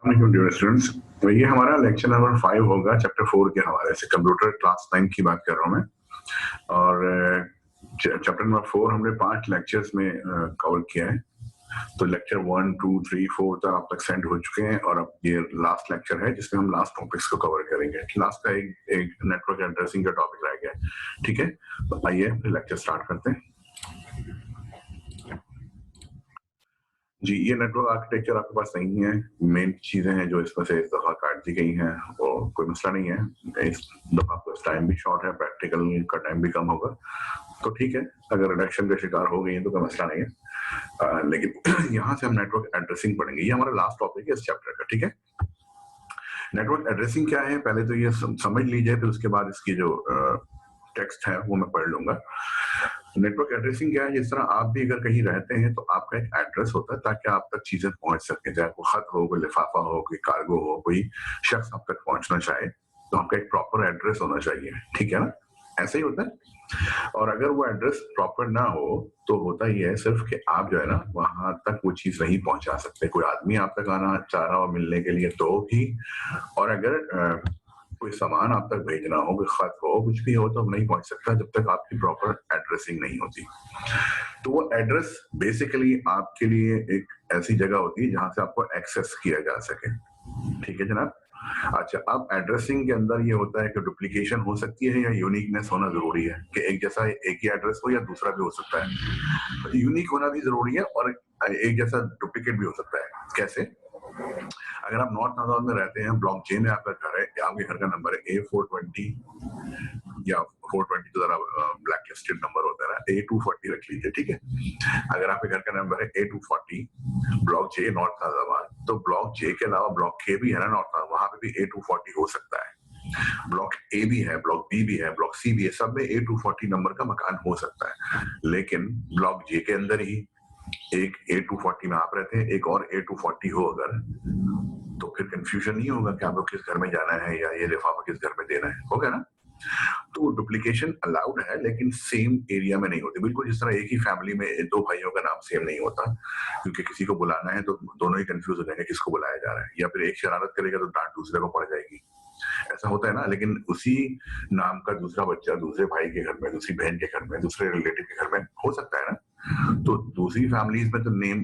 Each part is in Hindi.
स्टूडेंट्स, तो ये हमारा लेक्चर नंबर 5 होगा चैप्टर 4 के हवाले से। कंप्यूटर क्लास 9 की बात कर रहा हूँ मैं। और चैप्टर नंबर 4 हमने 5 लेक्चर्स में कवर किया है। तो लेक्चर 1, 2, 3, 4 तक आप तक सेंड हो चुके हैं और अब ये लास्ट लेक्चर है जिसमें हम लास्ट टॉपिक्स को कवर करेंगे। लास्ट का एक नेटवर्क एड्रेसिंग का टॉपिक रह गया, ठीक है। तो आइए लेक्चर स्टार्ट करते हैं। जी, ये नेटवर्क आर्किटेक्चर आपके पास नहीं है। मेन चीजें हैं जो इसमें से इस दफा काट दी गई हैं, और कोई मसला नहीं है। इस दफा आपका टाइम भी शॉर्ट है, प्रैक्टिकल का टाइम भी कम होगा, तो ठीक है। अगर रिडक्शन का शिकार हो गई है तो कोई मसला नहीं है। लेकिन यहाँ से हम नेटवर्क एड्रेसिंग पढ़ेंगे। ये हमारा लास्ट टॉपिक है इस चैप्टर का, ठीक है। नेटवर्क एड्रेसिंग क्या है पहले तो ये समझ लीजिए, फिर उसके बाद इसकी जो टेक्स्ट है वो मैं पढ़ लूंगा। नेटवर्क एड्रेसिंग क्या है? जिस तरह आप भी अगर कहीं रहते हैं तो आपका एक एड्रेस होता है ताकि आप तक चीजें पहुंच सके, चाहे कोई खत हो, कोई लिफाफा हो, कोई कार्गो हो, कोई शख्स आप तक पहुंचना चाहे तो आपका एक प्रॉपर एड्रेस होना चाहिए, ठीक है ना। ऐसे ही होता है। और अगर वो एड्रेस प्रॉपर ना हो तो होता ही है सिर्फ कि आप जो है ना वहां तक वो चीज नहीं पहुंचा सकते। कोई आदमी आप तक आना चाह रहा हो मिलने के लिए तो भी, और अगर कोई सामान आप तक भेजना हो, कोई खत हो, कुछ भी हो, तो हम नहीं पहुंच सकता जब तक आपकी प्रॉपर एड्रेसिंग नहीं होती। तो वो एड्रेस बेसिकली आपके लिए एक ऐसी जगह होती है जहां से आपको एक्सेस किया जा सके, ठीक है जनाब। अच्छा, अब एड्रेसिंग के अंदर ये होता है कि डुप्लीकेशन हो सकती है या यूनिकनेस होना जरूरी है, कि एक जैसा एक ही एड्रेस हो या दूसरा भी हो सकता है। यूनिक होना भी जरूरी है और एक जैसा डुप्लीकेट भी हो सकता है। कैसे? अगर आप नॉर्थ नादौन में रहते हैं, ब्लॉक जे में आपका घर है, आपके घर का नंबर है A420 या 420 तो जरा ब्लैक लिस्टेड नंबर होता है ना, A240 रख लीजिए, ठीक है। अगर आपके घर का नंबर है A240, ब्लॉक जे नॉर्थ नादौन, तो ब्लॉक जे के अलावा ब्लॉक के भी है ना नॉर्थ नादौन, वहां पे भी A240 हो सकता है। ब्लॉक ए भी है, ब्लॉक बी भी है, ब्लॉक सी भी है, सब में A240 नंबर का मकान हो सकता है। लेकिन ब्लॉक जे के अंदर ही एक A240 में आप रहते हैं, एक और A240 हो अगर, तो फिर कंफ्यूजन नहीं होगा कि आपको किस घर में जाना है या ये लिफाफा किस घर में देना है, होगा ना। तो डुप्लीकेशन अलाउड है लेकिन सेम एरिया में नहीं होती। बिल्कुल जिस तरह एक ही फैमिली में दो भाइयों का नाम सेम नहीं होता, क्योंकि किसी को बुलाना है तो दोनों ही कंफ्यूज हो जाएंगे किसको बुलाया जा रहा है, या फिर एक शरारत करेगा तो डांट दूसरे को पड़ जाएगी, ऐसा होता है ना। लेकिन उसी नाम का दूसरा बच्चा दूसरे भाई के घर में, दूसरी बहन के घर में, दूसरे रिलेटिव के घर में हो सकता है ना। तो दूसरी फैमिलीज में तो नेम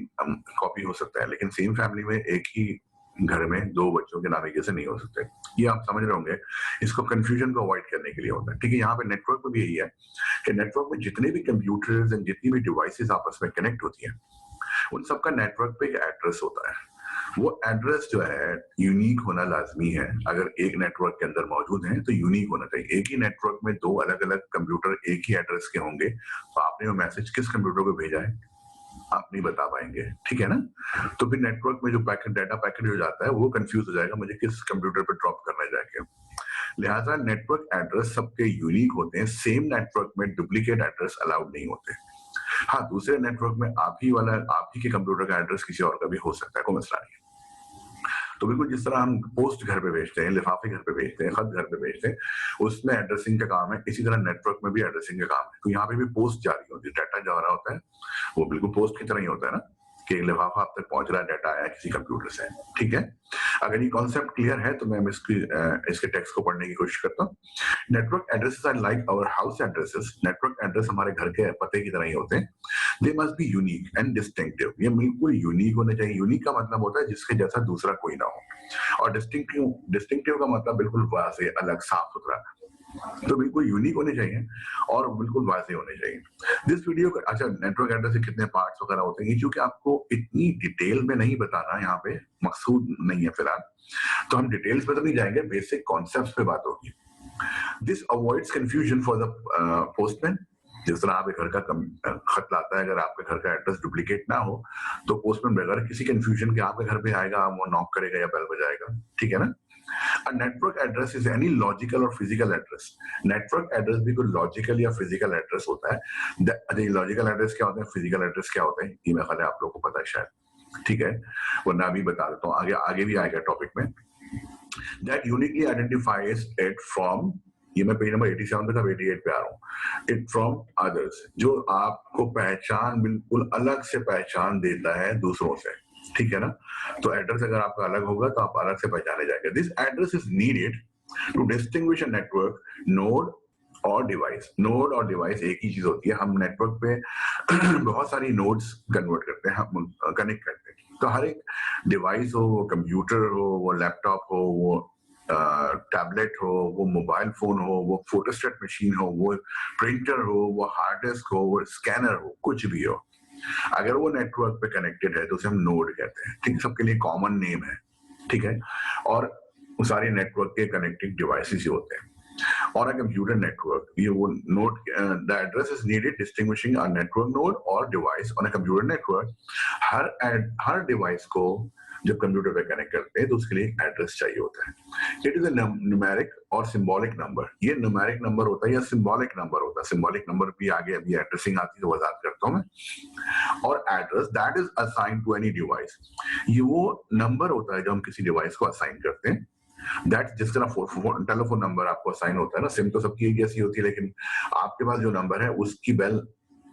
कॉपी हो सकता है, लेकिन सेम फैमिली में एक ही घर में दो बच्चों के नाम एक जैसे नहीं हो सकते। ये आप समझ रहे होंगे। इसको कंफ्यूजन को अवॉइड करने के लिए होता है, ठीक है। यहाँ पे नेटवर्क में भी यही है कि नेटवर्क में जितने भी कंप्यूटर्स एंड जितनी भी डिवाइसेस आपस में कनेक्ट होती हैं, उन सबका नेटवर्क पे एक एड्रेस होता है। वो एड्रेस जो है यूनिक होना लाजमी है। अगर एक नेटवर्क के अंदर मौजूद है तो यूनिक होना चाहिए। एक ही नेटवर्क में दो अलग अलग कंप्यूटर एक ही एड्रेस के होंगे तो आपने वो मैसेज किस कंप्यूटर को भेजा है आप नहीं बता पाएंगे, ठीक है ना। तो फिर नेटवर्क में जो पैकेट, डाटा पैकेट जो जाता है वो कंफ्यूज हो जाएगा, मुझे किस कंप्यूटर पर ड्रॉप करना है जाके। लिहाजा नेटवर्क एड्रेस सबके यूनिक होते हैं। सेम नेटवर्क में डुप्लीकेट एड्रेस अलाउड नहीं होते। हाँ, दूसरे नेटवर्क में आप ही के कंप्यूटर का एड्रेस किसी और का भी हो सकता है, कोई मसला नहीं। तो बिल्कुल जिस तरह हम पोस्ट घर पे भेजते हैं, लिफाफे घर पे भेजते हैं, खत घर पे भेजते हैं, उसमें एड्रेसिंग का काम है। इसी तरह नेटवर्क में भी एड्रेसिंग का काम है। तो यहाँ पे भी पोस्ट जारी होती है, डाटा जा रहा होता है, वो बिल्कुल पोस्ट की तरह ही होता है ना, कि लिफाफा आप तक पहुंच रहा है, डाटा आया किसी कंप्यूटर से, ठीक है। अगर ये कॉन्सेप्ट क्लियर है तो मैं इसके टेक्स्ट को पढ़ने की कोशिश करता हूँ। Network addresses are like our house addresses. Network address हमारे घर के पते की तरह ही होते हैं। They must be unique and distinctive. ये बिल्कुल यूनिक होने चाहिए। यूनिक का मतलब होता है जिसके जैसा दूसरा कोई ना हो, और डिस्टिंक्टिव का मतलब बिल्कुल वाज़ेह, अलग, साफ सुथरा। तो बिल्कुल यूनिक होने चाहिए और बिल्कुल वाज़ेह होने चाहिए। दिस वीडियो का अच्छा, नेटवर्क एड्रेस के कितने पार्ट्स वगैरह होते हैं, क्योंकि आपको इतनी डिटेल में नहीं बताना यहाँ पे मकसूद नहीं है फिलहाल, तो हम डिटेल्स पे तो नहीं जाएंगे, बेसिक कॉन्सेप्ट्स पे बात होगी। This avoids confusion for the postman. जिस तरह आपके घर का खत लाता है, अगर आपके घर का एड्रेस डुप्लीकेट ना हो तो पोस्टमैन बगैर किसी कंफ्यूजन के आपके घर पे आएगा, वो नॉक करेगा या बेल बजाएगा, ठीक है ना। A network address is any logical or physical address. Network address भी कोई logical या physical address होता है। अच्छा, logical address क्या होता है, physical address क्या होता है, ये मेरे ख्याल है आप लोगों को पता है शायद, ठीक है। वरना अभी बता देता हूँ, आगे भी आएगा टॉपिक में। That uniquely identifies it from, ये मैं पेज नंबर 87 पे था, 88 पे आ रहा हूँ। It from others, जो आपको पहचान, बिल्कुल अलग से पहचान देता है दूसरों से। ठीक है ना? तो एड्रेस अगर आपका अलग होगा तो आप अलग से पहचाने जाएंगे। This address is needed to distinguish a network node और डिवाइस। नोड और डिवाइस एक ही चीज होती है। हम नेटवर्क पे बहुत सारी नोड्स कन्वर्ट करते हैं, हम कनेक्ट करते हैं। तो हर एक डिवाइस हो, वो कंप्यूटर हो, वो लैपटॉप हो, वो टैबलेट हो, वो मोबाइल फोन हो, वो फोटोस्टेट मशीन हो, वो प्रिंटर हो, वो हार्ड डिस्क हो, वो स्कैनर हो, कुछ भी हो, अगर वो नेटवर्क पे कनेक्टेड है तो उसे हम नोड कहते हैं। ठीक है, सबके लिए कॉमन नेम है। ठीक है, और वो सारे नेटवर्क के कनेक्टिंग डिवाइसेस ही होते हैं। और a computer network, ये वो node, the address is needed distinguishing a network node or device on a computer network। Her device को जब कंप्यूटर पे कनेक्ट करते हैं तो उसके लिए एक एड्रेस चाहिए होता है। इट इज अ न्यूमेरिक और सिंबॉलिक नंबर। ये न्यूमेरिक नंबर होता है या सिंबॉलिक नंबर होता है। सिंबॉलिक नंबर भी आगे अभी एड्रेसिंग आती है तो वजाहत करता हूं मैं। और address that is assign to any device, ये वो नंबर होता है जो हम किसी डिवाइस को असाइन करते हैं। दैट जिस तरह टेलीफोन नंबर आपको असाइन होता है ना, सिम तो सबकी एक जैसी होती है, लेकिन आपके पास जो नंबर है उसकी बेल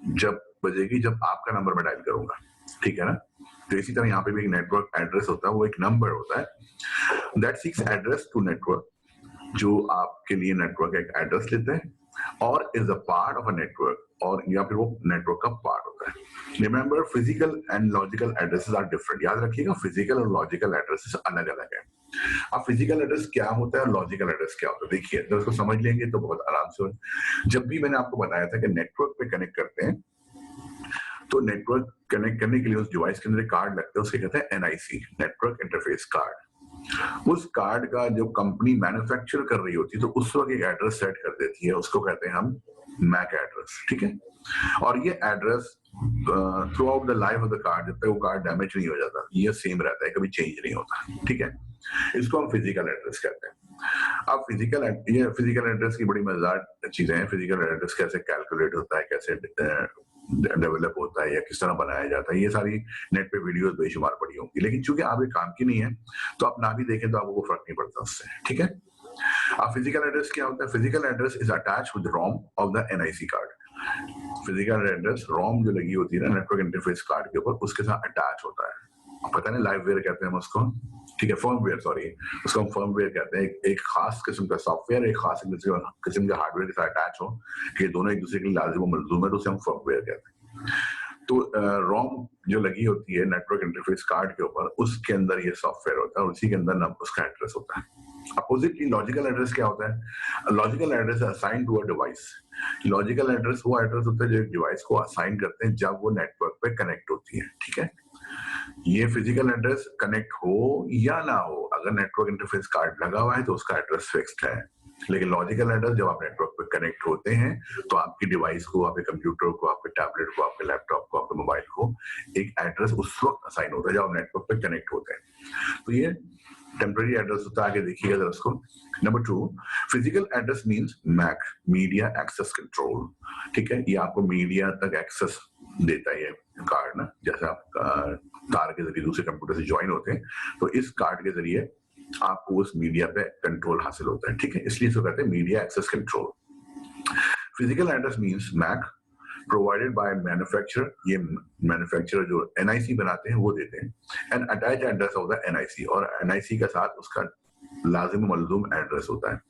जब बजेगी जब आपका नंबर मैं डायल करूंगा। ठीक है ना? तो इसी तरह यहाँ पे भी एक नेटवर्क एड्रेस होता है, वो एक नंबर होता है। That seeks address to network, जो आपके लिए नेटवर्क एक एड्रेस लेते हैं, और is a part of a network, और या फिर वो नेटवर्क का पार्ट होता है। Remember physical and logical addresses are different. याद रखिएगा फिजिकल और लॉजिकल एड्रेसेस अलग अलग है। अब फिजिकल एड्रेस क्या होता है और लॉजिकल एड्रेस क्या होता है, देखिए अगर उसको समझ लेंगे तो बहुत आराम से हो। जब भी मैंने आपको बताया था कि नेटवर्क पे कनेक्ट करते हैं तो नेटवर्क कनेक्ट करने के लिए उस डिवाइस के अंदर एक कार्ड लगता है, उसके कहते हैं एनआईसी, नेटवर्क इंटरफेस कार्ड। उस कार्ड का जो कंपनी मैन्युफैक्चर कर रही होती है तो उस वक्त एक एड्रेस सेट कर देती है, उसको कहते हैं हम मैक एड्रेस। ठीक है, और ये address through out the life of the card, जब तक वो कार्ड डैमेज नहीं हो जाता, ये सेम रहता है, कभी चेंज नहीं होता। ठीक है, इसको हम फिजिकल एड्रेस कहते हैं। अब फिजिकल एड्रेस की बड़ी मजेदार चीजें हैं। फिजिकल एड्रेस कैसे कैलकुलेट होता है, कैसे डेवलप होता है, या किस तरह बनाया जाता है, ये सारी नेट पे वीडियोस बेशुमार पड़ी होंगी, लेकिन चूंकि आप एक काम की नहीं है तो आप ना भी देखें तो आपको कोई फर्क नहीं पड़ता उससे। ठीक है, अब फिजिकल एड्रेस क्या होता है? Physical address is attached with ROM of the NIC card. Physical address ROM जो लगी होती है ना नेटवर्क इंटरफेस कार्ड के ऊपर, उसके साथ अटैच होता है। पता नहीं लाइववेयर कहते हैं हम उसको, ठीक है, फर्मवेयर, सॉरी, उसको हम फर्मवेयर कहते हैं। एक खास किस्म का सॉफ्टवेयर एक खास किस्म के हार्डवेयर के साथ अटैच हो कि दोनों एक दूसरे के लिए लाजिम और मलजूम है, तो उसे हम फर्मवेयर कहते हैं। तो रोम जो लगी होती है नेटवर्क इंटरफेस कार्ड के ऊपर, उसके अंदर ये सॉफ्टवेयर होता है और उसी के अंदर उसका एड्रेस होता है। अपोजिटली लॉजिकल एड्रेस क्या होता है? Logical address assign to a device. Logical address वो एड्रेस होता है जो एक डिवाइस को असाइन करते हैं जब वो नेटवर्क पे कनेक्ट होती है। ठीक है, ये फिजिकल एड्रेस कनेक्ट हो या ना हो, अगर नेटवर्क इंटरफेस कार्ड लगा हुआ है तो उसका एड्रेस फिक्स्ड है। लेकिन लॉजिकल एड्रेस जब आप नेटवर्क पे कनेक्ट होते हैं तो आपकी डिवाइस को, आपके कंप्यूटर को, आपके टैबलेट को, आपके लैपटॉप को, आपके मोबाइल को एक एड्रेस उस वक्त असाइन होता है जब आप नेटवर्क पे कनेक्ट होते हैं। तो ये टेम्पररी एड्रेस होता है। आगे देखिएगा जरा उसको। Number 2, physical address means MAC, media access control. ठीक है, ये आपको मीडिया तक एक्सेस देता है ये कार्ड ना, जैसे आप तार के जरिए दूसरे कंप्यूटर से ज्वाइन होते हैं तो इस कार्ड के जरिए आपको उस मीडिया पे कंट्रोल हासिल होता है। ठीक है, इसलिए इसको कहते हैं media access control. Physical address means MAC provided by manufacturer, ये मैन्युफैक्चरर जो एनआईसी बनाते हैं वो देते हैं, and attach address of the NIC, और एनआईसी के साथ उसका लाजिम मलजूम एड्रेस होता है।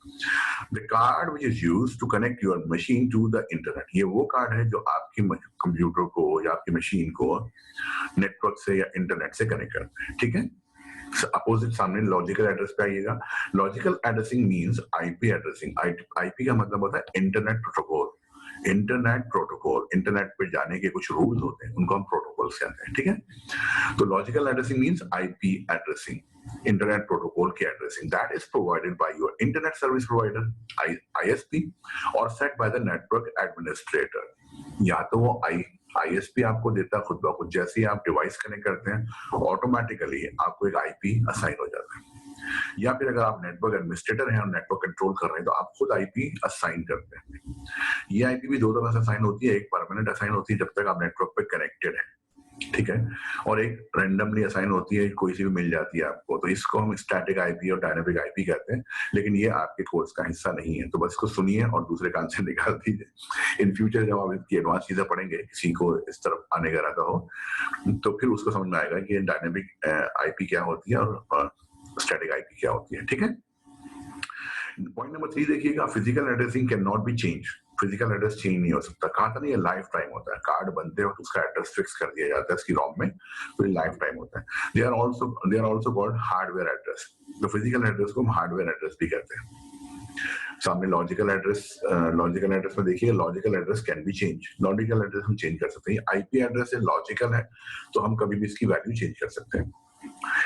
The card which is used to connect your machine to the internet, ये वो कार्ड है जो आपकी कंप्यूटर को या आपकी मशीन को नेटवर्क से या इंटरनेट से कनेक्ट करते हैं। ठीक है, अपोजिट सामने लॉजिकल एड्रेस पे आइएगा। Logical addressing means IP addressing. IP का मतलब होता है internet protocol. Internet protocol, internet पे जाने के कुछ रूल्स होते हैं, उनको हम प्रोटोकॉल्स कहते हैं। ठीक है, तो logical addressing means IP addressing, internet protocol की addressing, that is provided by your internet service provider ISP और set by the network administrator. या तो वो आईएसपी आपको देता है खुद ब खुद, जैसे ही आप डिवाइस कनेक्ट करते हैं ऑटोमेटिकली आपको एक आईपी असाइन हो जाता है, या फिर अगर आप नेटवर्क एडमिनिस्ट्रेटर हैं और नेटवर्क कंट्रोल कर रहे हैं तो आप खुद आईपी असाइन करते हैं। ये आईपी भी दो तरह से असाइन होती है, एक परमानेंट असाइन होती है जब तक आप नेटवर्क पे कनेक्टेड हैं, ठीक है, और एक रैंडमली असाइन होती है, कोई सी भी मिल जाती है आपको, तो इसको हम स्टैटिक आईपी और डायनामिक आईपी कहते हैं, लेकिन ये आपके कोर्स का हिस्सा नहीं है, तो बस इसको सुनिए और दूसरे कान से निकाल दीजिए। इन फ्यूचर जब आप इसकी एडवांस चीजें पढ़ेंगे, किसी को इस तरफ आने का इरादा हो, तो फिर उसको समझ में आएगा कि डायनामिक आईपी क्या होती है और स्टैटिक आईपी क्या होती है। ठीक है, पॉइंट नंबर 3 देखिएगा, physical addressing can not be change. Physical address change नहीं हो सकता। कहा था नहीं, ये लाइफ टाइम होता है, कार्ड बनते वक्त उसका एड्रेस फिक्स कर दिया जाता है इसकी रॉम में, तो ये लाइफ टाइम होता है। They are also called hardware address. तो फिजिकल एड्रेस को हम हार्डवेयर एड्रेस भी कहते हैं। सामने लॉजिकल एड्रेस में देखिए, logical address can be change. Logical address हम चेंज कर सकते हैं। आईपी एड्रेस है, लॉजिकल है, तो हम कभी भी इसकी वैल्यू चेंज कर सकते हैं।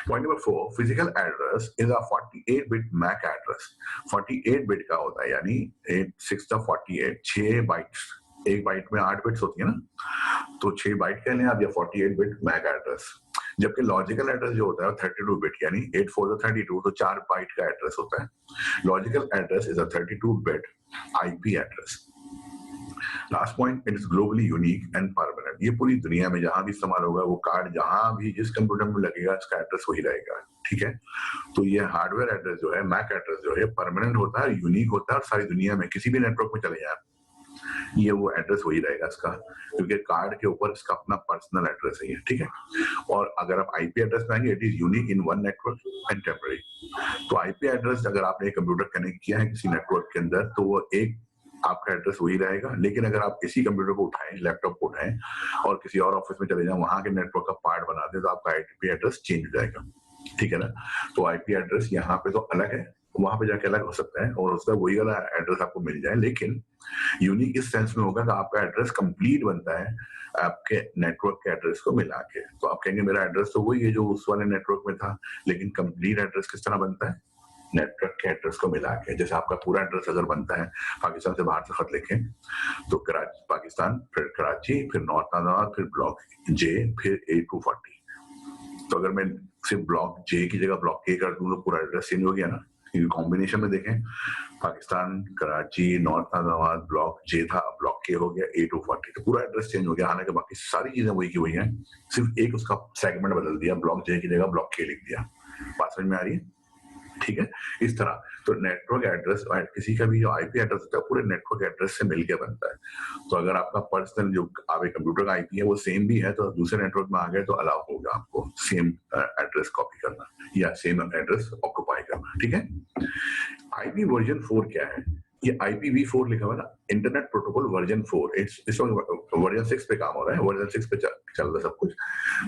Point number 4, physical address is a 48 bit MAC address. 48 bit का होता है, यानी 8 6 48, 6 बाइट्स, एक बाइट में 8 बिट्स होती है ना, तो 6 बाइट कह लें आप, या 48 बिट मैक एड्रेस। जबकि लॉजिकल एड्रेस जो होता है 32 बिट, यानी 8 4 32, तो 4 बाइट का एड्रेस होता है। Logical address is a 32 bit IP address. Last point, it is globally unique and permanent. ये पूरी दुनिया में जहां भी इस्तेमाल होगा, वो कार्ड जहां भी जिस कंप्यूटर में लगेगा, इसका एड्रेस वही रहेगा। ठीक है, तो ये हार्डवेयर एड्रेस जो है, मैक एड्रेस जो है, परमानेंट होता है, यूनिक होता है, और सारी दुनिया में किसी भी नेटवर्क में चले जाए, ये वो एड्रेस वही रहेगा इसका, क्योंकि कार्ड के ऊपर इसका अपना पर्सनल एड्रेस है ये। ठीक है, और अगर आप आईपी एड्रेस में आएंगे, it is unique in one network and temporary. तो आईपी एड्रेस अगर आपने कंप्यूटर कनेक्ट किया है किसी नेटवर्क के अंदर, तो वो एक आपका एड्रेस वही रहेगा। लेकिन अगर आप इसी कंप्यूटर को उठाएं, लैपटॉप को उठाएं और किसी और ऑफिस में चले जाएं, वहां के नेटवर्क का पार्ट बना दें, तो आपका आईपी एड्रेस चेंज हो जाएगा। ठीक है ना, तो आईपी एड्रेस यहाँ पे तो अलग है, वहां पे जाके अलग हो सकता है, और उसका वही वाला एड्रेस आपको मिल जाए, लेकिन यूनिक इस सेंस में होगा कि आपका एड्रेस कंप्लीट बनता है आपके नेटवर्क के एड्रेस को मिला के। तो आप कहेंगे मेरा एड्रेस तो वही है जो उस वाले नेटवर्क में था, लेकिन कंप्लीट एड्रेस किस तरह बनता है, नेटवर्क के एड्रेस को मिला के। जैसे आपका पूरा एड्रेस अगर बनता है, पाकिस्तान से बाहर से खत लिखें, तो कराची पाकिस्तान, फिर कराची, फिर नॉर्थ नादाबाद, फिर ब्लॉक जे, फिर A240। तो अगर मैं सिर्फ ब्लॉक जे की जगह ब्लॉक के कर दूं, तो पूरा एड्रेस चेंज हो गया ना। कॉम्बिनेशन में देखें, पाकिस्तान, कराची, नॉर्थ नादाबाद, ब्लॉक जे था, ब्लॉक के हो गया A240, तो पूरा एड्रेस चेंज हो गया। हालांकि बाकी सारी चीजें वही की हुई हैं, सिर्फ एक उसका सेगमेंट बदल दिया, ब्लॉक जे की जगह ब्लॉक के लिख दिया। बात समझ में आ रही है? ठीक है, इस तरह तो नेटवर्क एड्रेस, किसी का भी जो आईपी एड्रेस होता है, पूरे नेटवर्क एड्रेस से मिलकर बनता है। तो अगर आपका पर्सनल जो आप एक कंप्यूटर का आईपी है वो सेम भी है, तो दूसरे नेटवर्क में आ गए तो अलाउ होगा आपको सेम एड्रेस कॉपी करना या सेम एड्रेस ऑक्युपाई करना। ठीक है, आईपी वर्जन 4 क्या है? ये IPv4 लिखा हुआ है ना, इंटरनेट प्रोटोकॉल वर्जन 4। इस वक्त वर्जन 6 पे काम हो रहा है, वर्जन 6 पे चल रहा है सब कुछ।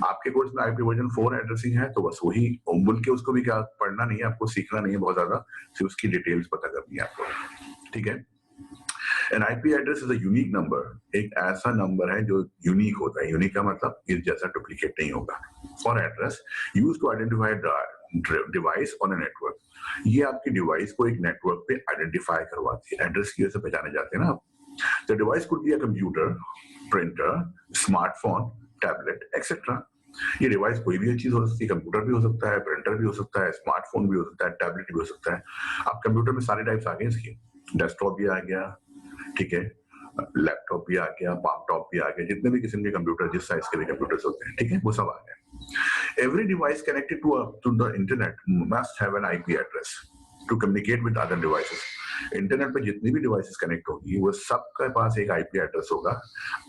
आपके कोर्स में IP वर्जन 4 एड्रेसिंग है, तो बस वही बोल के उसको भी क्या पढ़ना नहीं है, आपको सीखना नहीं है बहुत ज्यादा, सिर्फ उसकी डिटेल्स पता करनी है आपको। ठीक है, N IP address is a unique number. एक ऐसा नंबर है जो यूनिक होता है। यूनिक का मतलब इस जैसा डुप्लीकेट नहीं होगा। For address use to identify device on a network. ये आपकी डिवाइस को एक नेटवर्क पे आइडेंटिफाई करवाती है, एड्रेस की वजह से पहचाने जाते हैं ना आप। The device could be a computer, printer, smartphone, tablet etcetera. ये डिवाइस कोई भी चीज हो सकती है, कंप्यूटर भी हो सकता है, प्रिंटर भी हो सकता है, स्मार्टफोन भी हो सकता है, टैबलेट भी हो सकता है। आप कंप्यूटर में सारे टाइप्स आ गए इसके, डेस्कटॉप भी आ गया, ठीक है, लैपटॉप भी आ गया, पामटॉप भी आ गया, जितने भी किस्म के कंप्यूटर, जिस साइज के भी कंप्यूटर्स होते हैं, ठीक है, वो सब आ गए। Every device connected to the internet must have an IP address to communicate with other devices. Internet पे जितनी भी डिवाइसेस कनेक्ट होगी, वो सबके पास एक आईपी एड्रेस होगा,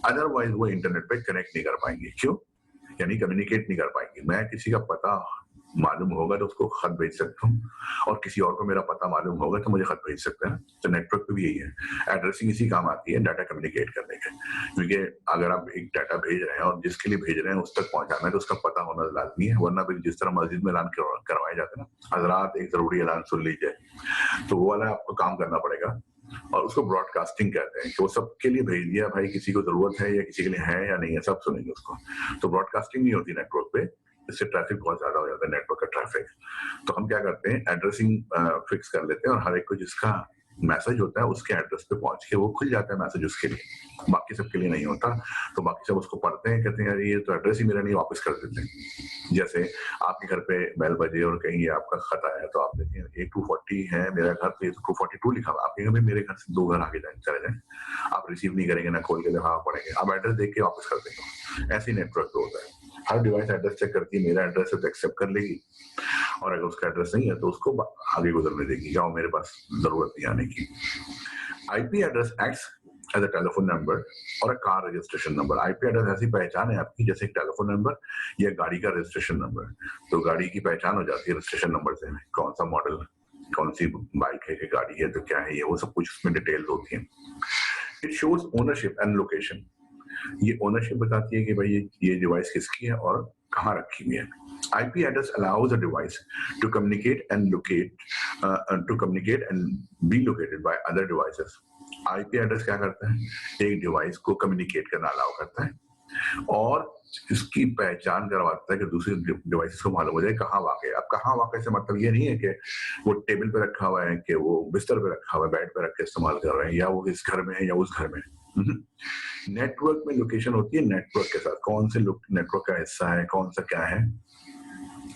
अदरवाइज वो इंटरनेट पे कनेक्ट नहीं कर पाएंगे। क्यों? यानी कम्युनिकेट नहीं कर पाएंगे। मैं किसी का पता मालूम होगा तो उसको खत भेज सकता हूँ, और किसी और को मेरा पता मालूम होगा तो मुझे खत भेज सकता है। तो नेटवर्क पे भी यही है, एड्रेसिंग इसी काम आती है, डाटा कम्युनिकेट करने के। क्योंकि अगर आप एक डाटा भेज रहे हैं और जिसके लिए भेज रहे हैं उस तक पहुंचाना है, तो उसका पता होना लाजमी है, वरना फिर जिस तरह मस्जिद में ऐलान करवाए जाते हैं ना, हजरात एक जरूरी ऐलान सुन लीजिए, तो वो वाला आपको काम करना पड़ेगा, और उसको ब्रॉडकास्टिंग कहते हैं कि वो सबके लिए भेज दिया, भाई किसी को जरूरत है या किसी के लिए है या नहीं है, सब सुनेंगे उसको। तो ब्रॉडकास्टिंग नहीं होती नेटवर्क पे, इससे ट्रैफिक बहुत ज्यादा हो जाता है, नेटवर्क का ट्रैफिक। तो हम क्या करते हैं, एड्रेसिंग फिक्स कर लेते हैं, और हर एक को जिसका मैसेज होता है उसके एड्रेस पे पहुंच के वो खुल जाता है मैसेज उसके लिए, बाकी सबके लिए नहीं होता। तो बाकी सब उसको पढ़ते हैं, कहते हैं यार ये तो एड्रेस ही मेरा नहीं, वापस कर देते हैं। जैसे आपके घर पे बेल बजे और कहीं ये आपका खत आया है, तो आप देखें A240 है मेरा घर पे, 242 लिखा हुआ, आपके घर में मेरे घर से 2 घर आगे चले जाए, आप रिसीव नहीं करेंगे ना खोल के हाँ पढ़ेंगे, आप एड्रेस देख के वापस कर देंगे। ऐसे नेटवर्क होता है। हर डिवाइस एड्रेस चेक करती है, मेरा एड्रेस है तो एक्सेप्ट कर लेगी, और अगर उसका एड्रेस नहीं है तो उसको आगे गुजरने देगी, जाओ मेरे पास जरूरत नहीं आने की। IP address acts as a telephone number और a car registration number. IP address ऐसी पहचान है आपकी जैसे टेलीफोन नंबर या गाड़ी का रजिस्ट्रेशन नंबर। तो गाड़ी की पहचान हो जाती है रजिस्ट्रेशन नंबर से, कौन सा मॉडल, कौन सी बाइक है कि गाड़ी है तो क्या है, ये वो सब कुछ उसमें डिटेल्स होती हैं। It shows ownership and location. ये ओनरशिप बताती है कि भाई ये डिवाइस किसकी है और कहाँ रखी हुई है। IP address allows a device to communicate and be located by other devices. IP address क्या करता है, एक डिवाइस को कम्युनिकेट करना अलाउ करता है और इसकी पहचान करवाता है कि दूसरे डिवाइस को मालूम हो जाए कहाँ वाक़ है। अब कहाँ वाक़ से मतलब ये नहीं है कि वो टेबल पे रखा हुआ है, कि वो बिस्तर पे रखा हुआ है, बेड पे रख के इस्तेमाल कर रहे हैं, या वो इस घर में है या उस घर में है। नेटवर्क में लोकेशन होती है नेटवर्क के साथ, कौन से नेटवर्क का हिस्सा है, कौन सा क्या है,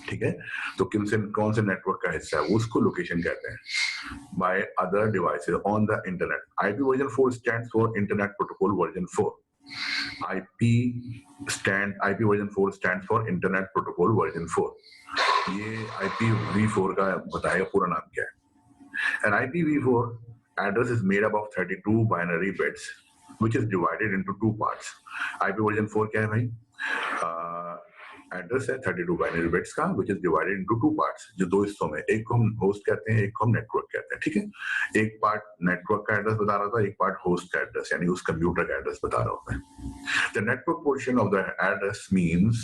ठीक है। तो कौन से नेटवर्क का हिस्सा है उसको लोकेशन कहते हैं। By other devices on the internet. IP version 4 stands for internet protocol version 4। IP version 4 stands for internet protocol version 4। ये IPv4 का बताएगा पूरा नाम क्या है। An IPv4 address is made up of 32 binary bits which is divided into two parts. IP version 4 क्या है भाई, एड्रेस है 32 बाइनरी बिट्स का which is divided into two parts, जो दो हिस्सों में, एक को हम होस्ट कहते हैं, एक को हम नेटवर्क कहते हैं, ठीक है। एक पार्ट नेटवर्क का एड्रेस बता रहा था, एक पार्ट होस्ट का एड्रेस यानी उस कंप्यूटर का एड्रेस बता रहा होता है। The network portion of the address means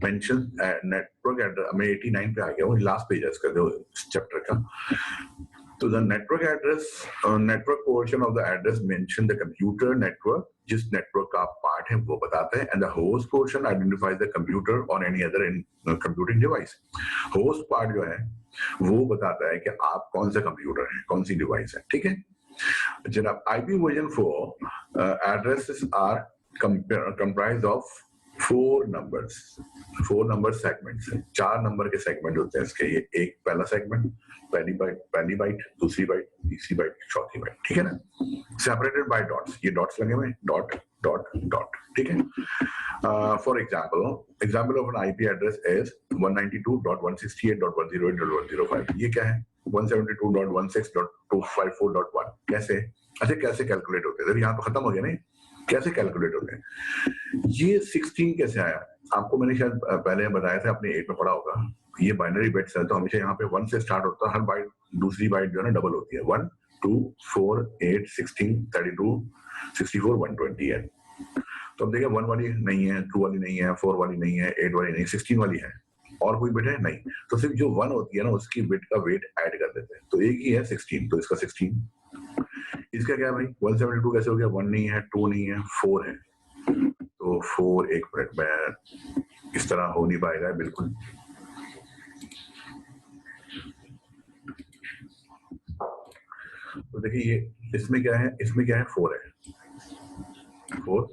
mention network address. मैं 89 पे आ गया हूँ, लास्ट पेज है इसका चैप्टर का। तो the network portion of the address mention the computer network, जिस नेटवर्क का पार्ट है वो बताता है, and the host portion identifies the computer on any other computing device. Host part जो है वो बताता है कि आप कौन सा कंप्यूटर है, कौन सी डिवाइस है, ठीक है। जनाब IP version 4 addresses are comprised of 4 number segments हैं। 4 नंबर के सेगमेंट होते हैं इसके। ये एक पहला सेगमेंट, पहली बाइट, दूसरी बाइट, तीसरी बाइट, चौथी बाइट, ठीक है ना। सेपरेटेड बाय डॉट्स, ये डॉट्स लगे हुए, डॉट डॉट डॉट, ठीक है। For example of an IP address is 192.168.108.105। ये क्या है, 172.16.254.1। कैसे कैलकुलेट होते हैं, यहाँ तो खत्म हो गया नहीं, कैसे कैलकुलेट होते हैं। ये 16 कैसे आया, आपको मैंने शायद पहले बताया था, आपने 8 में पढ़ा होगा। ये बाइनरी बिट्स है तो हमेशा यहाँ पे 1 से स्टार्ट होता है, हर बाइट दूसरी बाइट जो है ना डबल होती है। 1 2 4 8 16 32 64 120 है। तो अब देखिए 1 वाली नहीं है, 2 वाली नहीं है, 4 वाली नहीं है, 8 वाली नहीं, 16 वाली है। और कोई बिट है नहीं, तो सिर्फ जो 1 होती है ना उसकी बिट का वेट ऐड कर देते हैं, तो एक ही है 16, तो इसका 16। इसका क्या भाई 172 कैसे हो गया, 1 नहीं है, 2 नहीं है, 4 है, तो 4 एक मिनट में इस तरह हो नहीं पाएगा बिल्कुल। तो देखिए ये इसमें क्या है, 4 है, 4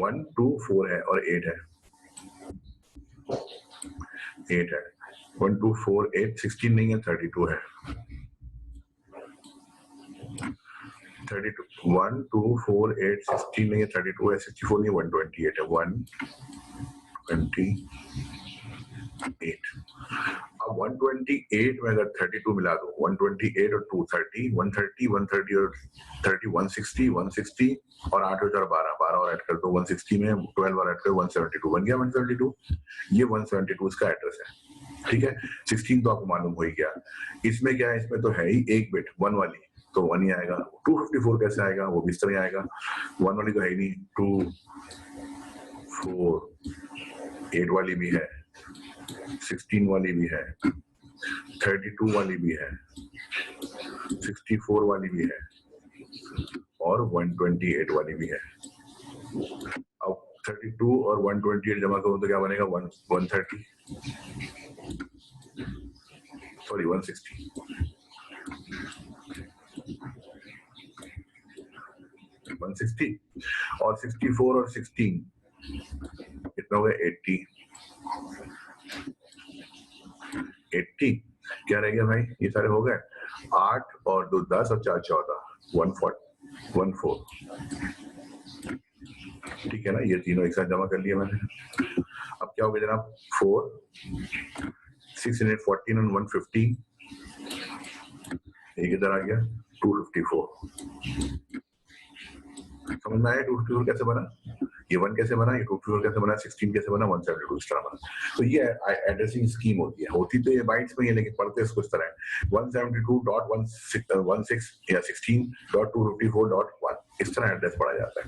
1 2 4 है और 8 है, 1 2 4 8 16 नहीं है, 32 है, 32 1 2 4 8 16 नहीं है, 32 है, 64 नहीं है, 128 है, 128। अब 128 में अगर 32 मिला दो, 128 और 230, 130 130 और 30 160 160 और 8 और 12 और ऐड कर दो, 160 में 12 और ऐड कर 172 बन गया 172। ये 172 इसका एड्रेस है, ठीक है। 16 तो आपको मालूम हो ही गया। इसमें क्या है, इसमें तो है ही एक बिट 1 वाली, तो 1 ही आएगा। 254 कैसे आएगा, वो भी इस तरह आएगा, 1 वाली तो है ही नहीं, 2 4 8 वाली भी है, 16 वाली भी है, 32 वाली भी है, 64 वाली भी है और 128 वाली भी है। अब 32 और 128 जमा करो तो क्या बनेगा, 130 सॉरी 160 160 और 64 और 16 कितना हो गया 80 क्या रह गया भाई, ये सारे हो गए, 8 और 2 10 और 4 14 140 ठीक है ना। ये तीनों एक साथ जमा कर लिया मैंने। अब क्या हो गया जनाब, 4 614 और 150, एक इधर आ गया 254। समझ में आया 254 कैसे बना, ये 1 कैसे बना, ये 254 कैसे बना, 16 कैसे बना, 172 इस तरह बना। तो ये एड्रेसिंग स्कीम होती तो ये बाइट्स में ही है, लेकिन पढ़ते इसको इस तरह है 172.16 या 16.254.1 इस तरह एड्रेस पढ़ा जाता है।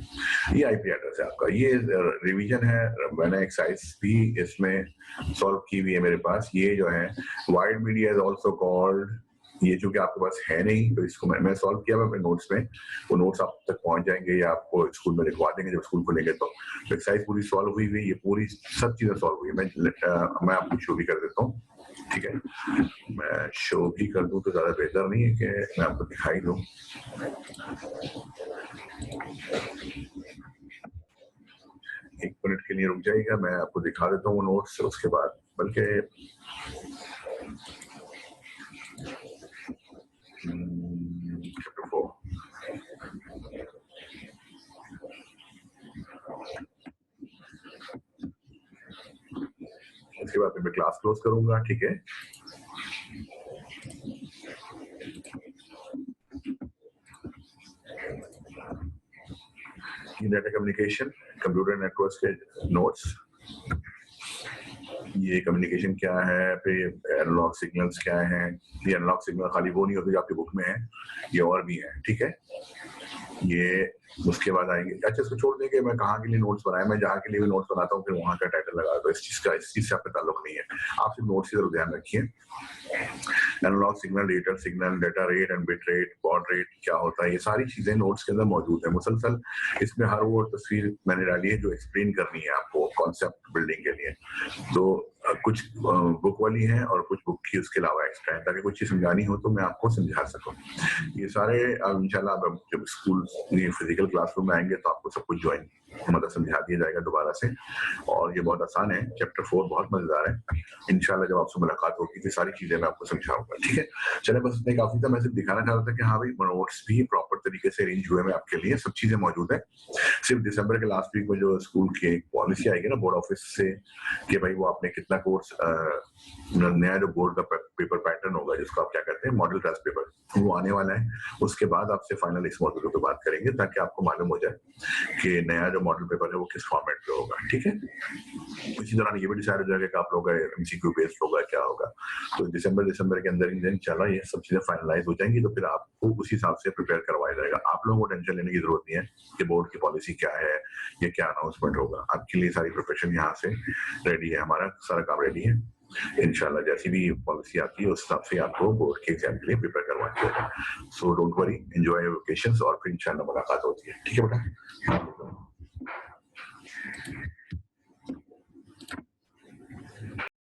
ये आईपी एड्रेस है आपका। ये रिवीजन है, मैंने एक्सरसाइज भी इसमें सॉल्व की हुई है मेरे पास। ये जो है wide media is also called, ये चूंकि आपके पास है नहीं तो इसको मैं सॉल्व किया अपने नोट्स में, वो नोट्स आप तक पहुंच जाएंगे या आपको स्कूल में लिखवा देंगे जब स्कूल खुलेंगे। तो एक्सरसाइज पूरी सॉल्व हुई हुई, ये पूरी सब चीजें सॉल्व हुई है। मैं आपको शो भी कर देता हूँ, ठीक है। मैं शो भी कर दूं तो ज्यादा बेहतर नहीं है कि मैं आपको दिखाई दूं। एक मिनट के लिए रुक जाइएगा, मैं आपको दिखा देता हूँ नोट्स, उसके बाद बल्कि चैप्टर 4 इसके बाद मैं क्लास क्लोज करूंगा, ठीक है। डाटा कम्युनिकेशन, कंप्यूटर नेटवर्क्स के नोट्स, ये कम्युनिकेशन क्या है, फिर एनालॉग सिग्नल्स क्या है। ये एनालॉग सिग्नल खाली वो नहीं होते जो आपकी बुक में है, ये और भी है, ठीक है। ये उसके बाद आएंगे, अच्छा इसको छोड़ देंगे, मैं कहाँ के लिए नोट्स बनाए, मैं जहाँ के लिए भी नोट्स बनाता हूँ फिर वहाँ का टाइटल लगा दो, इस चीज से आपका ताल्लुक नहीं है। आप सिर्फ नोट्स की तरफ ध्यान रखिए। Analogue signal, data signal, data rate and bit rate, baud rate क्या होता है, ये सारी चीजें नोट्स के अंदर मौजूद है मुसलसल। इसमें हर वो तस्वीर मैंने डाली है जो एक्सप्लेन करनी है आपको कॉन्सेप्ट बिल्डिंग के लिए। तो कुछ बुक वाली है और कुछ बुक की उसके अलावा एक्स्ट्रा है, ताकि कुछ चीज समझानी हो तो मैं आपको समझा सकूं। ये सारे इंशाल्लाह जब स्कूल फिजिकल क्लासरूम में आएंगे तो आपको सब कुछ ज्वाइन मतलब समझा दिया जाएगा दोबारा से। और ये बहुत आसान है, चैप्टर 4 बहुत मजेदार है। इंशाल्लाह जब आपसे मुलाकात होगी तो सारी चीजें मैं आपको समझाऊंगा, ठीक है। चले बस इतना काफी था, मैं सिर्फ दिखाना चाह रहा था कि हाँ भाई नोट्स भी प्रॉपर तरीके से अरेंज हुए हैं आपके लिए, सब चीजें मौजूद है। सिर्फ दिसंबर के लास्ट वीक में जो स्कूल की एक पॉलिसी आएगी ना बोर्ड ऑफिस से कि भाई वो आपने कितना कोर्स, नया जो बोर्ड का पेपर पैटर्न होगा जिसको आप क्या कहते हैं मॉडल टेस्ट पेपर, वो आने वाला है। उसके बाद आपसे फाइनल इस मॉड्यूल पे बात करेंगे ताकि आपको मालूम हो जाए कि नया जो मॉडल पेपर है वो किस फॉर्मेट पे होगा, ठीक है। इसी दौरान ये भी डिसाइड हो जाएगा कि आप लोगों का एमसीक्यू बेस्ड होगा क्या होगा। तो दिसंबर के अंदर इन चला ये सब चीजें फाइनलाइज हो जाएंगी तो फिर आपको उस हिसाब से प्रिपेयर करवाया जाएगा। आप लोगों को टेंशन लेने की जरूरत नहीं है कि बोर्ड की पॉलिसी क्या है या क्या अनाउंसमेंट होगा। आपके लिए सारी प्रिपरेशन यहाँ से रेडी है, हमारा सारा काम रेडी है। इंशाल्लाह जैसी भी पॉलिसी आती है उस हिसाब से आपको बोर्ड के एग्जाम के लिए प्रिपेयर करवा दिया जाएगा। So don't worry, enjoy your vacations और फिर इंशाल्लाह मुलाकात होती है, ठीक है बेटा।